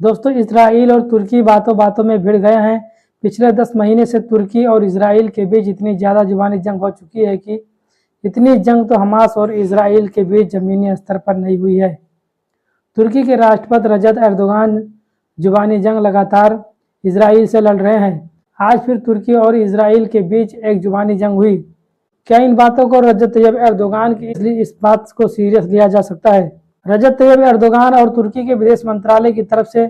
दोस्तों, इजराइल और तुर्की बातों बातों में भिड़ गए हैं। पिछले 10 महीने से तुर्की और इजराइल के बीच इतनी ज़्यादा जुबानी जंग हो चुकी है कि इतनी जंग तो हमास और इजराइल के बीच ज़मीनी स्तर पर नहीं हुई है। तुर्की के राष्ट्रपति रजब एर्दोगान जुबानी जंग लगातार इजराइल से लड़ रहे हैं। आज फिर तुर्की और इजराइल के बीच एक जुबानी जंग हुई। क्या इन बातों को रजब तैयब एर्दोगान की इस बात को सीरियस लिया जा सकता है? रजब तैयब एर्दोगान और तुर्की के विदेश मंत्रालय की तरफ से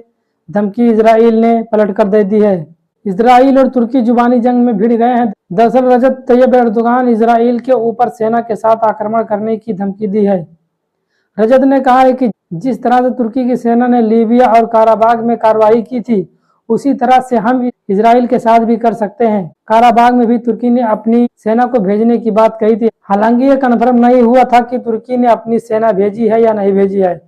धमकी इजराइल ने पलटकर दे दी है। इजराइल और तुर्की जुबानी जंग में भिड़ गए हैं। दरअसल रजब तैयब एर्दोगान इजराइल के ऊपर सेना के साथ आक्रमण करने की धमकी दी है। रजब ने कहा है कि जिस तरह से तुर्की की सेना ने लीबिया और काराबाग में कार्रवाई की थी, उसी तरह से हम इजराइल के साथ भी कर सकते हैं। काराबाग में भी तुर्की ने अपनी सेना को भेजने की बात कही थी। हालांकि ये कन्फर्म नहीं हुआ था कि तुर्की ने अपनी सेना भेजी है या नहीं भेजी है,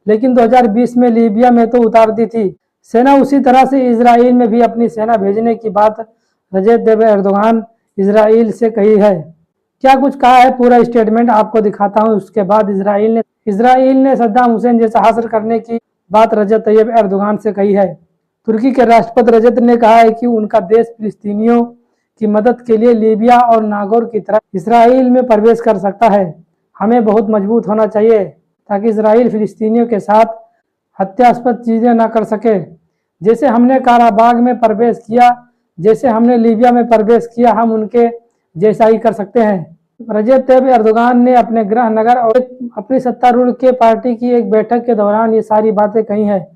लेकिन 2020 में लीबिया में तो उतार दी थी सेना। उसी तरह से इजराइल में भी अपनी सेना भेजने की बात रजब तैयब एर्दोगान इजराइल से कही है। क्या कुछ कहा है, पूरा स्टेटमेंट आपको दिखाता हूं। उसके बाद इजराइल ने सद्दाम हुसैन जैसा हासिल करने की बात रजब तैयब एर्दोगान से कही है। तुर्की के राष्ट्रपति रजब ने कहा है कि उनका देश फिलिस्तीनियों की मदद के लिए लीबिया और नागौर की तरह इजराइल में प्रवेश कर सकता है। हमें बहुत मजबूत होना चाहिए ताकि इजराइल फिलिस्तीनियों के साथ हत्यास्पद चीजें न कर सके। जैसे हमने काराबाग में प्रवेश किया, जैसे हमने लीबिया में प्रवेश किया, हम उनके जैसा ही कर सकते हैं। रजब तैयब एर्दोगान ने अपने गृह नगर और अपनी सत्तारूढ़ के पार्टी की एक बैठक के दौरान ये सारी बातें कही हैं।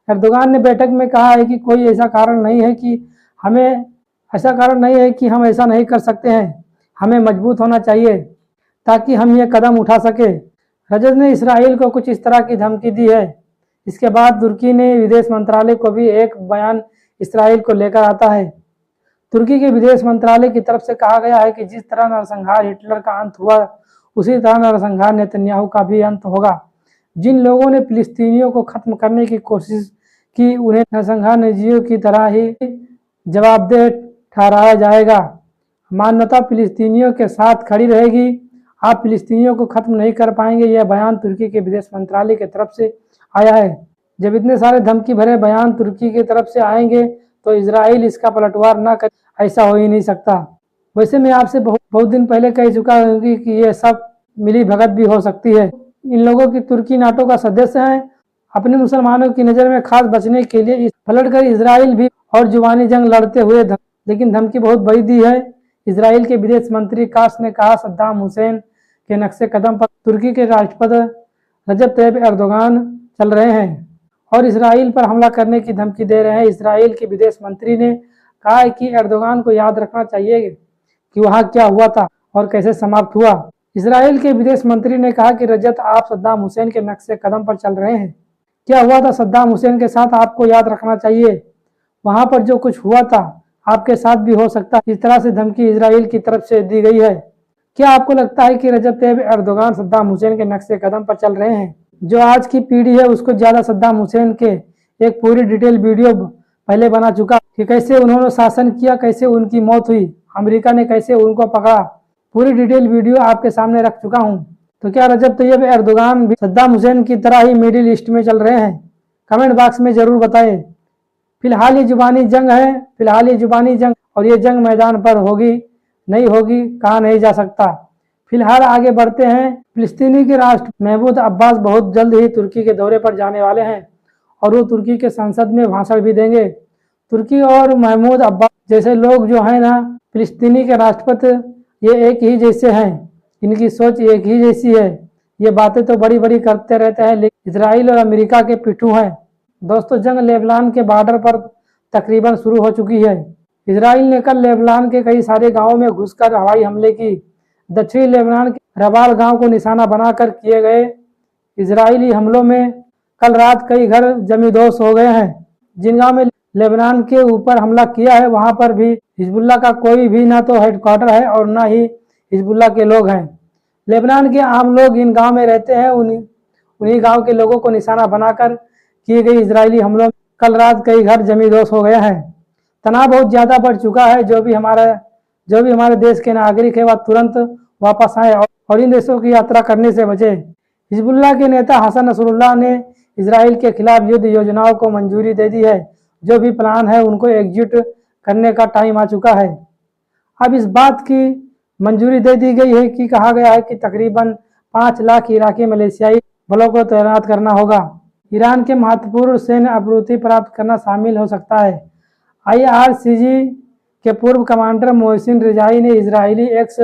एर्दोगान ने बैठक में कहा है कि कोई ऐसा कारण नहीं है कि हम ऐसा नहीं कर सकते हैं। हमें मजबूत होना चाहिए ताकि हम ये कदम उठा सके। रजब ने इसराइल को कुछ इस तरह की धमकी दी है। इसके बाद तुर्की ने विदेश मंत्रालय को भी एक बयान इसराइल को लेकर आता है। तुर्की के विदेश मंत्रालय की तरफ से कहा गया है कि जिस तरह नरसंहार हिटलर का अंत हुआ, उसी तरह नरसंहार नेतन्याहू का भी अंत होगा। जिन लोगों ने फिलिस्तीनियों को खत्म करने की कोशिश की, उन्हें नरसंहार नाजियों की तरह ही जवाबदेह ठहराया जाएगा। मानवता फिलिस्तीनियों के साथ खड़ी रहेगी। आप फिलिस्तीनियों को खत्म नहीं कर पाएंगे। यह बयान तुर्की के विदेश मंत्रालय की तरफ से आया है। जब इतने सारे धमकी भरे बयान तुर्की की तरफ से आएंगे तो इजराइल इसका पलटवार ना कर, ऐसा हो ही नहीं सकता। वैसे मैं आपसे बहुत दिन पहले कह चुका हूँ कि ये सब मिली भगत भी हो सकती है। इन लोगों की तुर्की नाटो का सदस्य हैं। अपने मुसलमानों की नज़र में खास बचने के लिए पलटकर इजराइल भी और जुबानी जंग लड़ते हुए लेकिन धमकी बहुत बड़ी दी है। इजराइल के विदेश मंत्री काश ने कहा, सद्दाम हुसैन के नक्शे कदम पर तुर्की के राष्ट्रपति रजब तैयब एर्दोगान चल रहे हैं और इजराइल पर हमला करने की धमकी दे रहे हैं। इजराइल के विदेश मंत्री ने कहा है कि एर्दोगान को याद रखना चाहिए कि वहाँ क्या हुआ था और कैसे समाप्त हुआ। इजराइल के विदेश मंत्री ने कहा कि रजब, आप सद्दाम हुसैन के नक्शे कदम पर चल रहे हैं। क्या हुआ था सद्दाम हुसैन के साथ, आपको याद रखना चाहिए। वहां पर जो कुछ हुआ था आपके साथ भी हो सकता है। इस तरह से धमकी इजराइल की तरफ से दी गई है। क्या आपको लगता है कि रजब तैयब एर्दोगान सद्दाम हुसैन के नक्शे कदम पर चल रहे हैं? जो आज की पीढ़ी है उसको ज्यादा सद्दाम हुसैन के एक पूरी डिटेल वीडियो पहले बना चुका कि कैसे उन्होंने शासन किया, कैसे उनकी मौत हुई, अमेरिका ने कैसे उनको पकड़ा। पूरी डिटेल वीडियो आपके सामने रख चुका हूं। तो क्या रजब तैयब एर्दोगान भी सद्दाम हुसैन की तरह ही मिडिल ईस्ट में चल रहे हैं? कमेंट बॉक्स में जरूर बताएं। फिलहाल ये जुबानी जंग और ये जंग मैदान पर होगी नहीं होगी कहा नहीं जा सकता। फिलहाल आगे बढ़ते हैं। फिलिस्तीनी के राष्ट्र महमूद अब्बास बहुत जल्द ही तुर्की के दौरे पर जाने वाले हैं और वो तुर्की के संसद में भाषण भी देंगे। तुर्की और महमूद अब्बास जैसे लोग जो है ना, फिलिस्तीनी के राष्ट्रपति, ये एक ही जैसे हैं। इनकी सोच एक ही जैसी है। ये बातें तो बड़ी बड़ी करते रहते हैं, लेकिन इजराइल और अमेरिका के पिट्ठू हैं। दोस्तों, जंग लेबनान के बॉर्डर पर तकरीबन शुरू हो चुकी है। इजराइल ने कल लेबनान के कई सारे गांवों में घुसकर हवाई हमले की। दक्षिणी लेबनान के रबाल गांव को निशाना बनाकर किए गए इजरायली हमलों में कल रात कई घर जमींदोज हो गए हैं। जिन गांव में लेबनान के ऊपर हमला किया है वहां पर भी हिजबुल्ला का कोई भी ना तो हेडक्वार्टर है और ना ही हिजबुल्ला के लोग हैं। लेबनान के आम लोग इन गांव में रहते हैं। उन्हीं गांव के लोगों को निशाना बनाकर किए गए इजरायली हमलों में कल रात कई घर जमींदोज हो गए हैं। तनाव बहुत ज़्यादा बढ़ चुका है। जो भी हमारे देश के नागरिक है वह तुरंत वापस आए और इन देशों की यात्रा करने से बचे। हिजबुल्लाह के नेता हसन नसरुल्लाह ने इसराइल के खिलाफ युद्ध योजनाओं को मंजूरी दे दी है। जो भी प्लान है उनको एग्जीक्यूट करने का टाइम आ चुका है। अब इस बात की मंजूरी दे दी गई है कि कहा गया है कि तकरीबन 5 लाख इराकी मलेशियाई बलों को तैनात करना होगा। ईरान के महत्वपूर्ण सैन्य आपूर्ति प्राप्त करना शामिल हो सकता है। IRGC के पूर्व कमांडर मोहसिन रिजाई ने इजरायली एक्स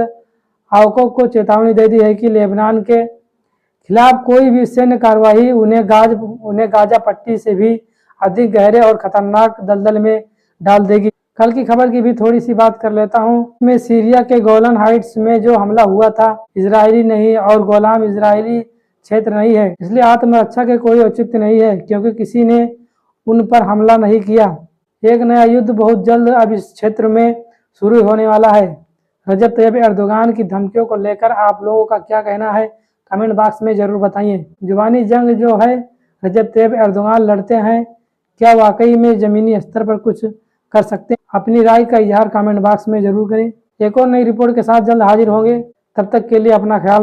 आउको को चेतावनी दे दी है कि लेबनान के खिलाफ कोई भी सैन्य कार्रवाई उन्हें गाजा पट्टी से भी अधिक गहरे और खतरनाक दलदल में डाल देगी। कल की खबर की भी थोड़ी सी बात कर लेता हूँ। इसमें सीरिया के गोलन हाइट्स में जो हमला हुआ था, इजरायली नहीं और गोलाम इजरायली क्षेत्र नहीं है, इसलिए आत्मरक्षा के कोई औचित्य नहीं है क्योंकि किसी ने उन पर हमला नहीं किया। एक नया युद्ध बहुत जल्द अब इस क्षेत्र में शुरू होने वाला है। रजब तैयब एर्दोगान की धमकियों को लेकर आप लोगों का क्या कहना है, कमेंट बॉक्स में जरूर बताइए। जुबानी जंग जो है रजब तैयब एर्दोगान लड़ते हैं, क्या वाकई में जमीनी स्तर पर कुछ कर सकते हैं? अपनी राय का इजहार कमेंट बॉक्स में जरूर करें। एक और नई रिपोर्ट के साथ जल्द हाजिर होंगे, तब तक के लिए अपना ख्याल रखें।